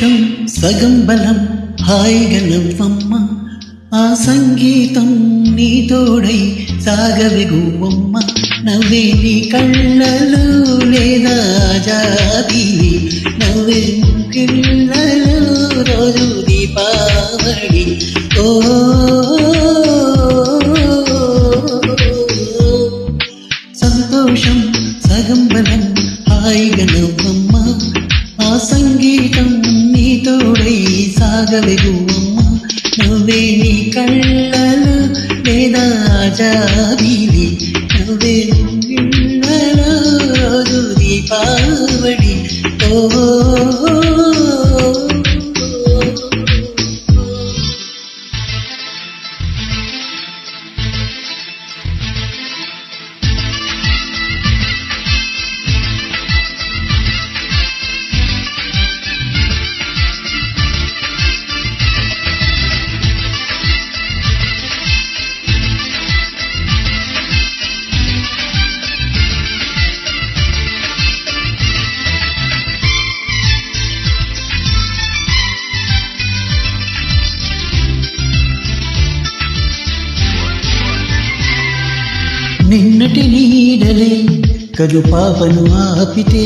సంతోషం సగం బలం హాయిగా నవ్వమ్మ ఆ సంగీతం నీ తోడై సాగవే గువ్వమ్మ నవ్వే నీ కళ్ళలో లేదా జాబిలి నవ్వే ముగిళ్ళలో రోజు దీపావళి ఓ సంతోషం సగం బలం హాయిగా నవ్వమ్మ ఆ సంగీతం నీ తోడై సాగవే గువ్వమ్మ నవ్వే నీ కళ్ళలో లేదా జాబిలి నవ్వే ముగిళ్ళలో రోజు దీపావళి ఓ నిన్నటి నీడలే కనుపాపను ఆపితే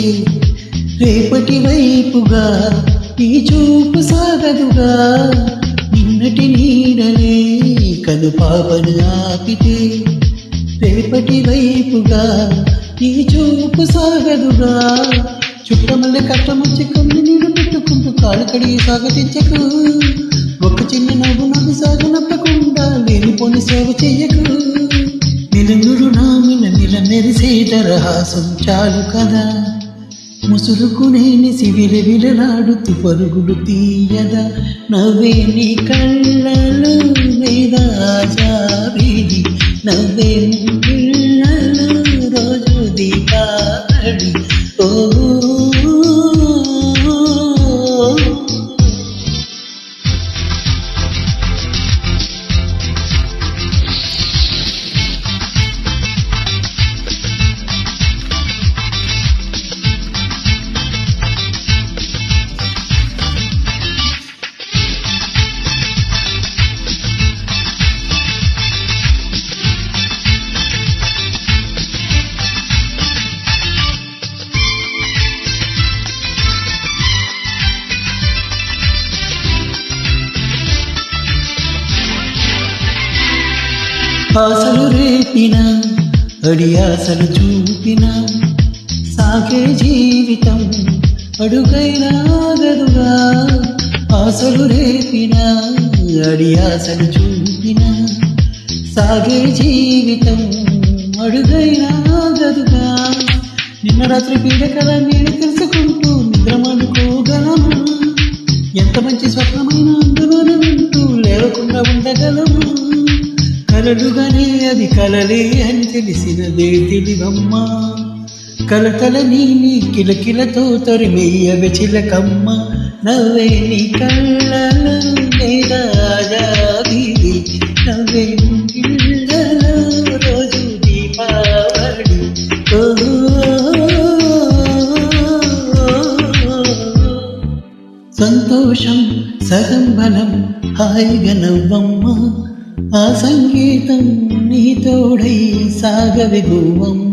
రేపటి వైపుగా నీ చూపు సాగదుగా నిన్నటి నీడలే కనుపాపను ఆపితే రేపటి వైపుగా నీ చూపు సాగదుగా చుట్టమల్ల కట్టమొచ్చి కమ్మి నీళ్ళు పెట్టుకుంటూ కాలు కడిగి సాగతించకు ఒక చిన్న నవ్వు నవ్వు సాగనప్పకుండా లేనిపోని సేవ చెయ్యకు నిలుగురు నామిన నిల మెరిసే తరహాసం చాలు కదా ముసురుకునేని సివిల విలలాడుతూ పరుగులు తీయదా నవ్వే నీ కళ్ళలో లేదా జాబిలి నవ్వే ముగిళ్ళలో రోజు దీపావళి ఓ ఆశలు రేపిన అడియాసలు చూపిన సాగే జీవితం అడుగైనాగదుగా ఆశలు రేపిన అడియాసలు చూపిన సాగే జీవితం అడుగైనాగదుగా నిన్న రాత్రి పీడకల నేను తెలుసుకుంటూ నిద్రమనుకోగలము ఎంత మంచి స్వప్నమైన అందులోనే వింటూ లేవకుండా ఉండగలము కలలుగానే అది కలలే అని తెలిసినదే తెలివమ్మ కలకల నీ కిలకిలతో తరిమెయ్యవే చిలకమ్మ నవ్వే నీ కళ్ళలో లేదా జాబిలి నవ్వే ముగిళ్ళలో రోజు దీపావళి ఓ సంతోషం సగం బలం హాయిగా నవ్వమ్మ ఆ సంగీతం నీ తోడై సాగవే గువ్వమ్మ